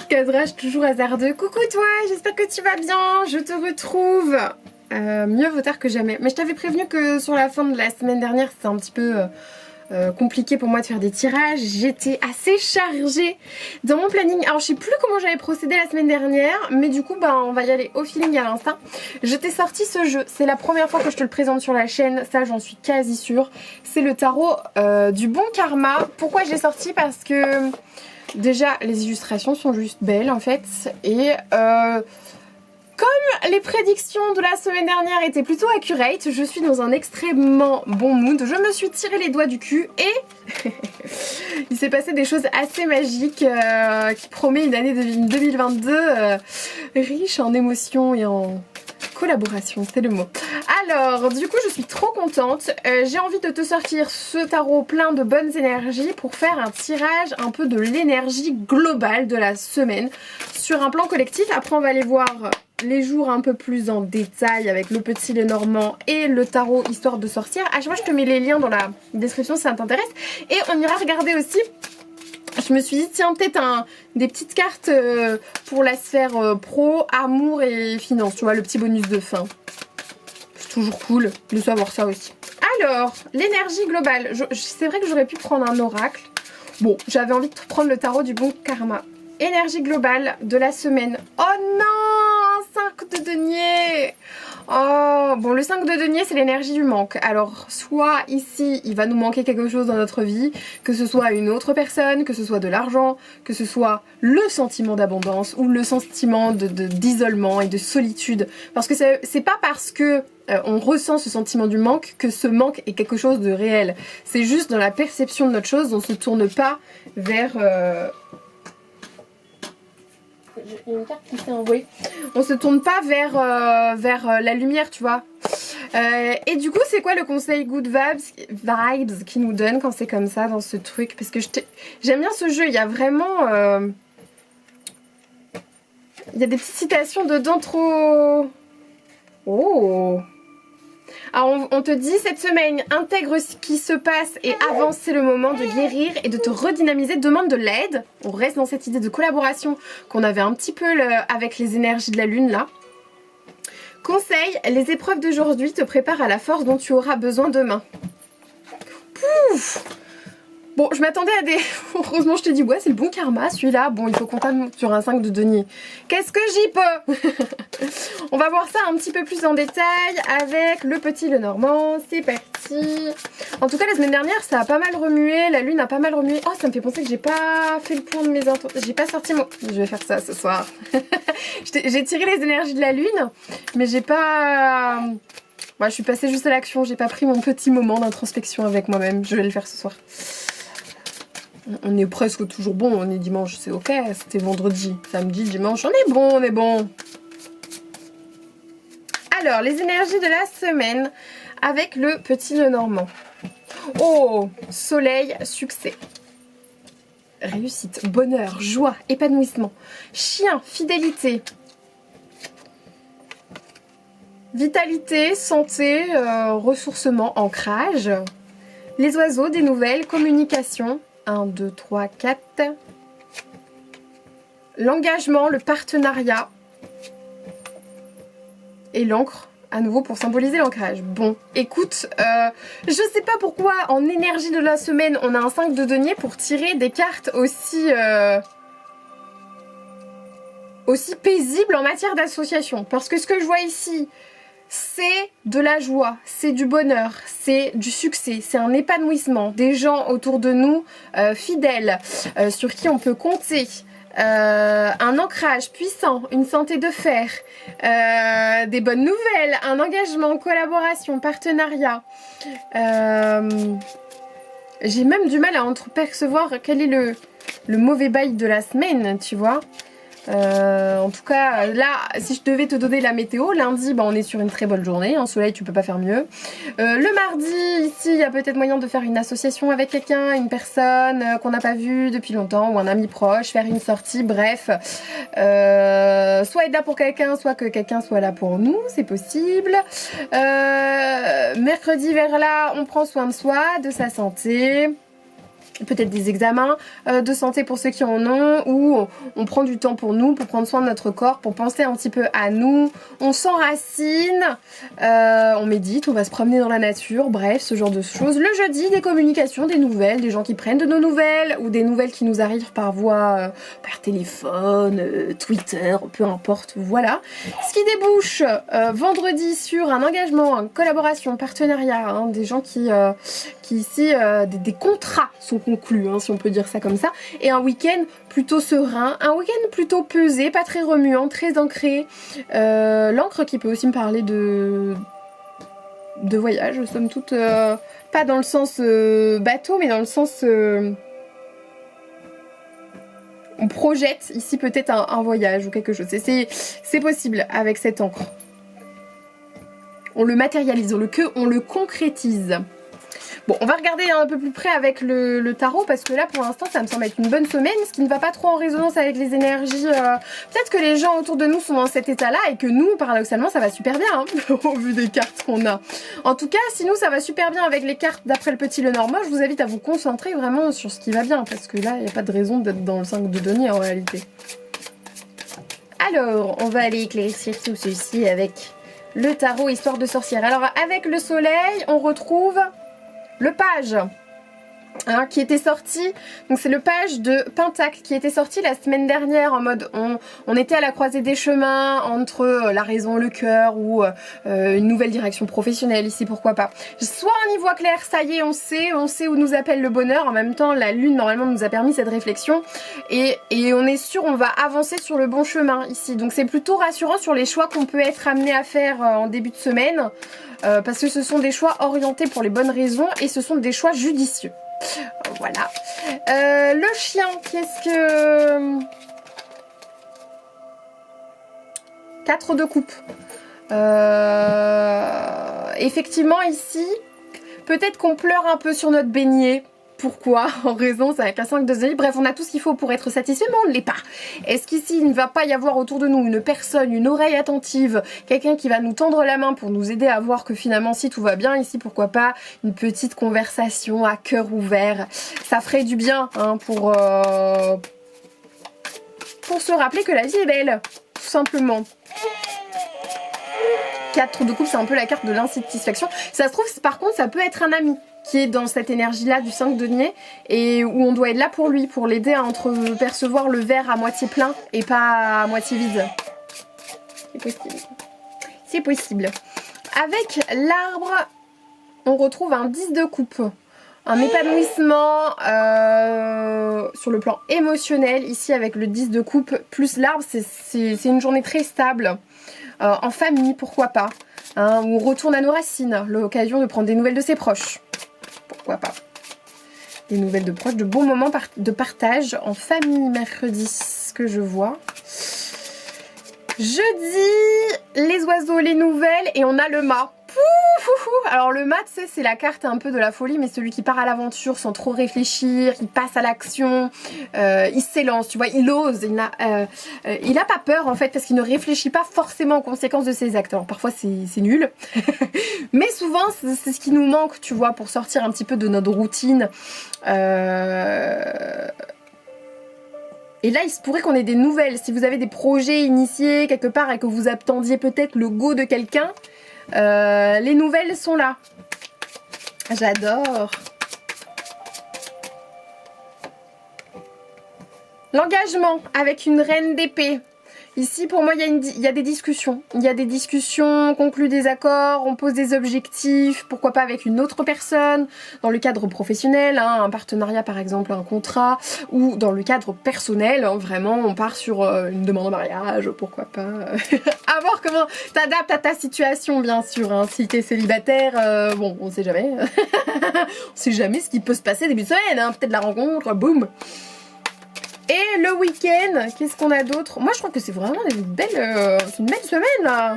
Cadrage toujours hasardeux. Coucou toi, j'espère que tu vas bien. Je te retrouve. Mieux vaut tard que jamais. Mais je t'avais prévenu que sur la fin de la semaine dernière, c'était un petit peu compliqué pour moi de faire des tirages. J'étais assez chargée dans mon planning. Alors je sais plus comment j'avais procédé la semaine dernière, mais du coup bah on va y aller au feeling à l'instinct. Je t'ai sorti ce jeu, c'est la première fois que je te le présente sur la chaîne, ça j'en suis quasi sûre. C'est le tarot du bon karma. Pourquoi je l'ai sorti? Parce que déjà les illustrations sont juste belles en fait, et comme les prédictions de la semaine dernière étaient plutôt accurate, je suis dans un extrêmement bon mood. Je me suis tiré les doigts du cul et il s'est passé des choses assez magiques qui promet une année 2022 riche en émotions et en collaboration, c'est le mot. Alors, du coup, je suis trop contente. J'ai envie de te sortir ce tarot plein de bonnes énergies pour faire un tirage un peu de l'énergie globale de la semaine sur un plan collectif. Après, on va aller voir les jours un peu plus en détail avec le petit Lenormand et le tarot, histoire de sortir. À chaque fois, je te mets les liens dans la description si ça t'intéresse. Et on ira regarder aussi. Je me suis dit tiens peut-être des petites cartes pour la sphère pro, amour et finance, tu vois, le petit bonus de fin. C'est toujours cool de savoir ça aussi. Alors, l'énergie globale, c'est vrai que j'aurais pu prendre un oracle. Bon, j'avais envie de prendre le tarot du bon karma. Énergie globale de la semaine. Oh non, 5 de denier. Oh, bon, le 5 de denier, c'est l'énergie du manque. Alors, soit ici, il va nous manquer quelque chose dans notre vie, que ce soit une autre personne, que ce soit de l'argent, que ce soit le sentiment d'abondance ou le sentiment d'isolement et de solitude. Parce que c'est pas parce que on ressent ce sentiment du manque que ce manque est quelque chose de réel. C'est juste dans la perception de notre chose, on se tourne pas vers... Il y a une carte qui s'est envoyée. On se tourne pas vers la lumière, tu vois. Et du coup, c'est quoi le conseil good vibes qui nous donne quand c'est comme ça dans ce truc? Parce que j'aime bien ce jeu. Il y a vraiment... il y a des petites citations dedans trop... Oh! Alors on te dit cette semaine, intègre ce qui se passe et avance, c'est le moment de guérir et de te redynamiser, demande de l'aide. On reste dans cette idée de collaboration qu'on avait un petit peu avec les énergies de la lune là. Conseil, les épreuves d'aujourd'hui te préparent à la force dont tu auras besoin demain. Pouf! Bon, je m'attendais à des... Heureusement, je te dis, ouais, c'est le bon karma, celui-là. Bon, il faut qu'on tape sur un 5 de denier. Qu'est-ce que j'y peux? On va voir ça un petit peu plus en détail avec le petit Lenormand. C'est parti. En tout cas, la semaine dernière, ça a pas mal remué. La lune a pas mal remué. Oh, ça me fait penser que j'ai pas fait le point de mes... J'ai pas sorti mon... Je vais faire ça ce soir. J'ai tiré les énergies de la lune, mais j'ai pas... Ouais, je suis passée juste à l'action. J'ai pas pris mon petit moment d'introspection avec moi-même. Je vais le faire ce soir. On est presque toujours bon, on est dimanche, c'est ok, c'était vendredi, samedi, dimanche, on est bon. Alors, les énergies de la semaine avec le petit Lenormand. Oh, soleil, succès. Réussite, bonheur, joie, épanouissement. Chien, fidélité. Vitalité, santé, ressourcement, ancrage. Les oiseaux, des nouvelles, communication. 1, 2, 3, 4. L'engagement, le partenariat. Et l'encre, à nouveau pour symboliser l'ancrage. Bon, écoute, je sais pas pourquoi en énergie de la semaine, on a un 5 de denier pour tirer des cartes aussi paisibles en matière d'association. Parce que ce que je vois ici... c'est de la joie, c'est du bonheur, c'est du succès, c'est un épanouissement, des gens autour de nous fidèles, sur qui on peut compter, un ancrage puissant, une santé de fer, des bonnes nouvelles, un engagement, collaboration, partenariat. J'ai même du mal à entrepercevoir quel est le mauvais bail de la semaine, tu vois. En tout cas là, si je devais te donner la météo, lundi bah, on est sur une très bonne journée, un soleil tu peux pas faire mieux. Le mardi ici il y a peut-être moyen de faire une association avec quelqu'un, une personne qu'on n'a pas vue depuis longtemps ou un ami proche, faire une sortie, bref, soit être là pour quelqu'un, soit que quelqu'un soit là pour nous, c'est possible. Mercredi vers là on prend soin de soi, de sa santé. peut-être des examens de santé pour ceux qui en ont, ou on prend du temps pour nous, pour prendre soin de notre corps, pour penser un petit peu à nous, on s'enracine, on médite, on va se promener dans la nature, bref, ce genre de choses. Le jeudi, des communications, des nouvelles, des gens qui prennent de nos nouvelles, ou des nouvelles qui nous arrivent par voie, par téléphone, Twitter, peu importe, voilà. Ce qui débouche vendredi sur un engagement, une collaboration, partenariat, hein, des gens qui ici, des contrats sont conclus, hein, si on peut dire ça comme ça, et un week-end plutôt serein, un week-end plutôt pesé, pas très remuant, très ancré, l'encre qui peut aussi me parler de voyage, somme toute, pas dans le sens bateau, mais dans le sens on projette ici peut-être un voyage ou quelque chose, c'est possible avec cette encre. On le matérialise, on le concrétise. Bon, on va regarder un peu plus près avec le tarot parce que là, pour l'instant, ça me semble être une bonne semaine, ce qui ne va pas trop en résonance avec les énergies. Peut-être que les gens autour de nous sont dans cet état-là et que nous, paradoxalement, ça va super bien, hein, au vu des cartes qu'on a. En tout cas, si nous, ça va super bien avec les cartes d'après le petit Lenormand, je vous invite à vous concentrer vraiment sur ce qui va bien parce que là, il n'y a pas de raison d'être dans le 5 de denier en réalité. Alors, on va aller éclaircir tout ceci avec le tarot Histoire de sorcière. Alors, avec le soleil, on retrouve le page, hein, qui était sorti, donc c'est le page de Pentacle qui était sorti la semaine dernière en mode on était à la croisée des chemins entre la raison, le cœur ou une nouvelle direction professionnelle ici, pourquoi pas. Soit on y voit clair, ça y est, on sait où nous appelle le bonheur, en même temps la lune normalement nous a permis cette réflexion et on est sûr on va avancer sur le bon chemin ici, donc c'est plutôt rassurant sur les choix qu'on peut être amené à faire en début de semaine. Parce que ce sont des choix orientés pour les bonnes raisons et ce sont des choix judicieux. Voilà. Le chien, qu'est-ce que... 4 de coupe. Effectivement, ici, peut-être qu'on pleure un peu sur notre beignet. Pourquoi? En raison, c'est avec un 5 de zélie. Bref, on a tout ce qu'il faut pour être satisfait, mais on ne l'est pas. Est-ce qu'ici, il ne va pas y avoir autour de nous une personne, une oreille attentive, quelqu'un qui va nous tendre la main pour nous aider à voir que finalement, si tout va bien ici, pourquoi pas une petite conversation à cœur ouvert. Ça ferait du bien, hein, pour se rappeler que la vie est belle, tout simplement. 4 de coupe, c'est un peu la carte de l'insatisfaction. Ça se trouve, par contre, ça peut être un ami qui est dans cette énergie-là du 5 de denier et où on doit être là pour lui, pour l'aider à percevoir le verre à moitié plein et pas à moitié vide. C'est possible. C'est possible. Avec l'arbre, on retrouve un 10 de coupe. Un épanouissement sur le plan émotionnel, ici avec le 10 de coupe, plus l'arbre, c'est une journée très stable. En famille, pourquoi pas. Hein, où on retourne à nos racines, l'occasion de prendre des nouvelles de ses proches. Pourquoi pas. Des nouvelles de proches, de bons moments de partage en famille mercredi, ce que je vois. Jeudi, les oiseaux, les nouvelles, et on a le mât. Alors le mât, tu sais, c'est la carte un peu de la folie, mais celui qui part à l'aventure sans trop réfléchir, il passe à l'action, il s'élance, tu vois, il ose, il n'a pas peur en fait, parce qu'il ne réfléchit pas forcément aux conséquences de ses actes. Alors parfois c'est nul, mais souvent c'est ce qui nous manque, tu vois, pour sortir un petit peu de notre routine. Et là, il se pourrait qu'on ait des nouvelles. Si vous avez des projets initiés quelque part et que vous attendiez peut-être le go de quelqu'un, les nouvelles sont là. J'adore. L'engagement avec une reine d'épée. Ici, pour moi, il y a des discussions. Il y a des discussions, on conclut des accords, on pose des objectifs, pourquoi pas avec une autre personne, dans le cadre professionnel, hein, un partenariat par exemple, un contrat, ou dans le cadre personnel, hein, vraiment, on part sur une demande en mariage, pourquoi pas. À voir comment t'adaptes à ta situation, bien sûr. Hein. Si t'es célibataire, bon, on sait jamais. On sait jamais ce qui peut se passer début de semaine, hein, peut-être la rencontre, boum. Et le week-end, qu'est-ce qu'on a d'autre? Moi, je trouve que c'est vraiment une belle semaine, là.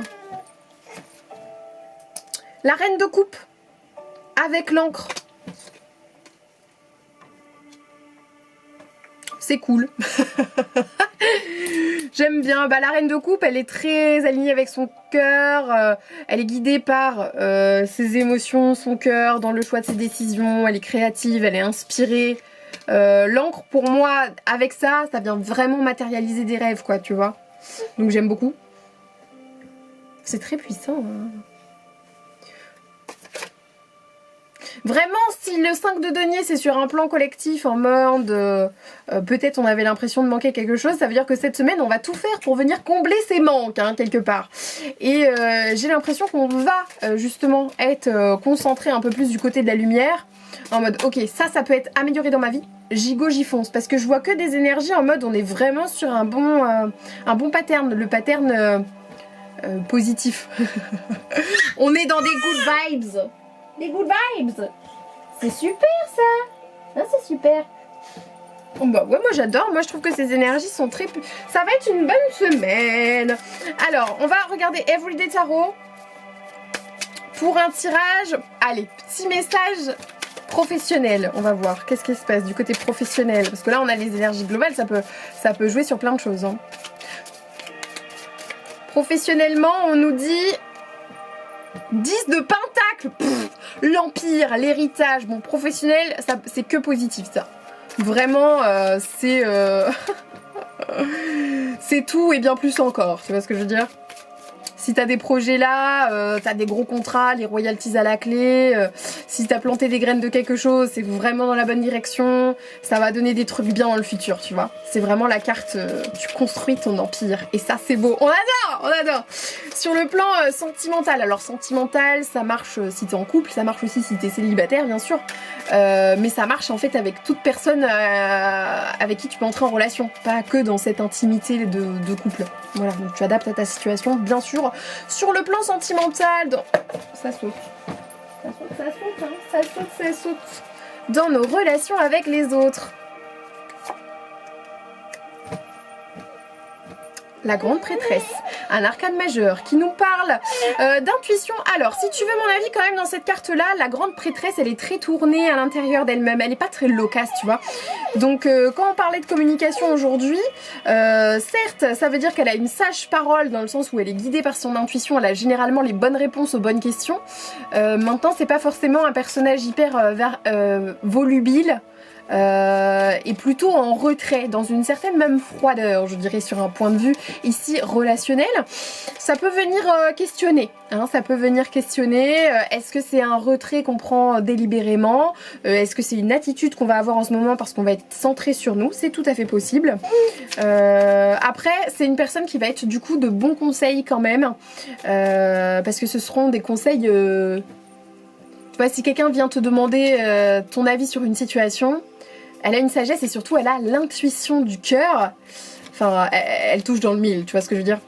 La reine de coupe, avec l'encre. C'est cool. J'aime bien. Bah, la reine de coupe, elle est très alignée avec son cœur. Elle est guidée par ses émotions, son cœur, dans le choix de ses décisions. Elle est créative, elle est inspirée. L'encre pour moi, avec ça, ça vient vraiment matérialiser des rêves quoi, tu vois. Donc j'aime beaucoup. C'est très puissant. Hein. Vraiment, si le 5 de denier c'est sur un plan collectif en mode peut-être on avait l'impression de manquer quelque chose, ça veut dire que cette semaine on va tout faire pour venir combler ces manques hein, quelque part. Et j'ai l'impression qu'on va justement être concentré un peu plus du côté de la lumière en mode ok ça peut être amélioré dans ma vie, j'y go j'y fonce parce que je vois que des énergies en mode on est vraiment sur un bon pattern, le pattern positif. On est dans des good vibes. Des good vibes. C'est super ça. Ah, c'est super. Bah ouais, moi j'adore. Moi je trouve que ces énergies sont très... Ça va être une bonne semaine. Alors, on va regarder Everyday Tarot. Pour un tirage... Allez, petit message professionnel. On va voir. Qu'est-ce qui se passe du côté professionnel. Parce que là, on a les énergies globales. Ça peut jouer sur plein de choses. Hein. Professionnellement, on nous dit... 10 de pentacle, l'empire, l'héritage, bon professionnel, c'est que positif ça. Vraiment, c'est c'est tout et bien plus encore, tu vois ce que je veux dire? Si t'as des projets là, t'as des gros contrats, les royalties à la clé, si t'as planté des graines de quelque chose, c'est vraiment dans la bonne direction, ça va donner des trucs bien dans le futur, tu vois. C'est vraiment la carte, tu construis ton empire, et ça c'est beau, on adore, on adore. Sur le plan sentimental, alors sentimental, ça marche si t'es en couple, ça marche aussi si t'es célibataire bien sûr, mais ça marche en fait avec toute personne avec qui tu peux entrer en relation, pas que dans cette intimité de couple. Voilà, donc tu adaptes à ta situation, bien sûr. Sur le plan sentimental, ça saute. Ça saute, ça saute, hein. Ça saute, ça saute. Dans nos relations avec les autres. La grande prêtresse, un arcane majeur qui nous parle d'intuition. Alors, si tu veux mon avis quand même dans cette carte-là, la grande prêtresse, elle est très tournée à l'intérieur d'elle-même. Elle n'est pas très loquace, tu vois. Donc, quand on parlait de communication aujourd'hui, certes, ça veut dire qu'elle a une sage parole dans le sens où elle est guidée par son intuition. Elle a généralement les bonnes réponses aux bonnes questions. Maintenant, c'est pas forcément un personnage hyper volubile. Et plutôt en retrait, dans une certaine même froideur, je dirais, sur un point de vue ici relationnel. Ça peut venir questionner, hein, ça peut venir questionner, est-ce que c'est un retrait qu'on prend délibérément, est-ce que c'est une attitude qu'on va avoir en ce moment parce qu'on va être centré sur nous, c'est tout à fait possible. Après, c'est une personne qui va être du coup de bons conseils quand même, parce que ce seront des conseils... Tu vois, si quelqu'un vient te demander ton avis sur une situation, elle a une sagesse et surtout elle a l'intuition du cœur. Enfin, elle touche dans le mille, tu vois ce que je veux dire?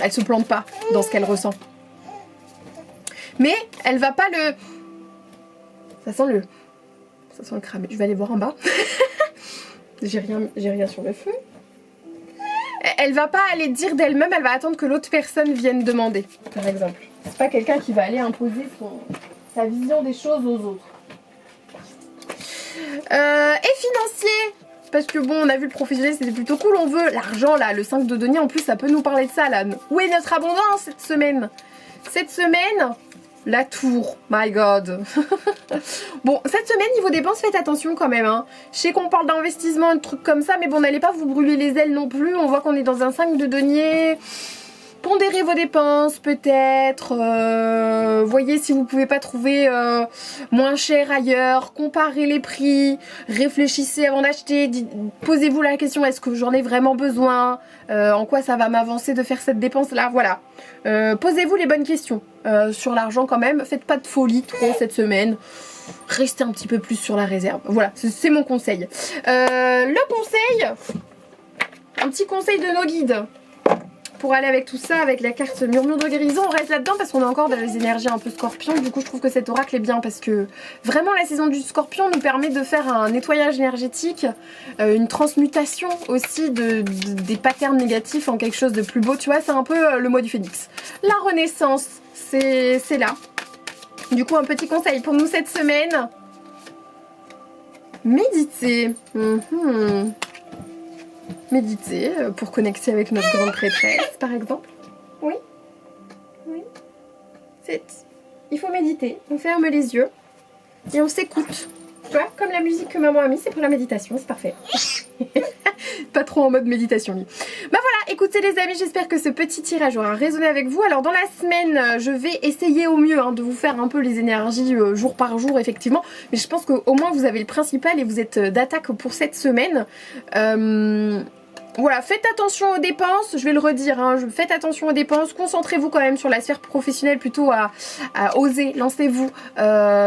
Elle se plante pas dans ce qu'elle ressent. Mais elle va pas le... Ça sent le cramé. Je vais aller voir en bas. J'ai rien sur le feu. Elle va pas aller dire d'elle-même, elle va attendre que l'autre personne vienne demander, par exemple. C'est pas quelqu'un qui va aller imposer sa vision des choses aux autres. Et financier, parce que bon, on a vu le professionnel, c'était plutôt cool, on veut l'argent là, le 5 de denier, en plus ça peut nous parler de ça là. Où est notre abondance cette semaine? Cette semaine, la tour, my god. Bon, cette semaine, niveau dépenses, faites attention quand même, hein. Je sais qu'on parle d'investissement, de trucs comme ça, mais bon, n'allez pas vous brûler les ailes non plus, on voit qu'on est dans un 5 de denier. Pondérez vos dépenses peut-être, voyez si vous pouvez pas trouver moins cher ailleurs, comparez les prix, réfléchissez avant d'acheter, posez-vous la question, est-ce que j'en ai vraiment besoin, en quoi ça va m'avancer de faire cette dépense là, voilà. Posez-vous les bonnes questions sur l'argent quand même, faites pas de folie trop cette semaine. Restez un petit peu plus sur la réserve, voilà, c'est mon conseil. Le conseil, un petit conseil de nos guides. Pour aller avec tout ça, avec la carte murmure de guérison, on reste là-dedans parce qu'on est encore dans les énergies un peu scorpion. Du coup, je trouve que cet oracle est bien parce que vraiment la saison du scorpion nous permet de faire un nettoyage énergétique, une transmutation aussi des patterns négatifs en quelque chose de plus beau. Tu vois, c'est un peu le mois du phénix. La renaissance, c'est là. Du coup, un petit conseil pour nous cette semaine. Méditer. Méditer pour connecter avec notre grande prêtresse, par exemple. Oui. Oui. Il faut méditer. On ferme les yeux et on s'écoute. Tu vois, comme la musique que maman a mis, c'est pour la méditation, c'est parfait. Pas trop en mode méditation lui. Bah voilà, écoutez les amis, j'espère que ce petit tirage aura résonné avec vous. Alors dans la semaine, je vais essayer au mieux de vous faire un peu les énergies jour par jour effectivement. Mais je pense qu'au moins vous avez le principal et vous êtes d'attaque pour cette semaine. Voilà, faites attention aux dépenses, je vais le redire, faites attention aux dépenses, concentrez-vous quand même sur la sphère professionnelle, plutôt à oser, lancez-vous,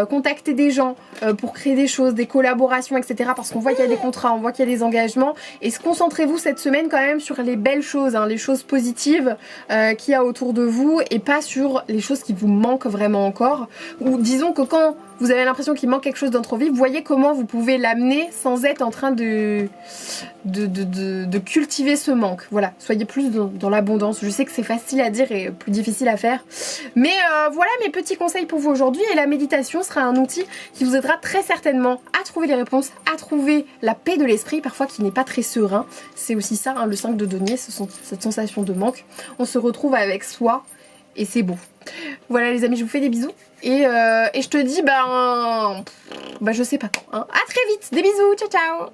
contactez des gens pour créer des choses, des collaborations, etc. Parce qu'on voit qu'il y a des contrats, on voit qu'il y a des engagements. Et concentrez-vous cette semaine quand même sur les belles choses, les choses positives qu'il y a autour de vous et pas sur les choses qui vous manquent vraiment encore. Ou disons que quand vous avez l'impression qu'il manque quelque chose dans votre vie, voyez comment vous pouvez l'amener sans être en train de cultiver ce manque. Voilà, soyez plus dans l'abondance. Je sais que c'est facile à dire et plus difficile à faire. Mais voilà mes petits conseils pour vous aujourd'hui. Et la méditation sera un outil qui vous aidera très certainement à trouver les réponses, à trouver la paix de l'esprit, parfois qui n'est pas très serein. C'est aussi ça, le 5 de denier, cette sensation de manque. On se retrouve avec soi et c'est beau. Voilà les amis, je vous fais des bisous. Et je te dis, je sais pas quand. À très vite, des bisous, ciao ciao.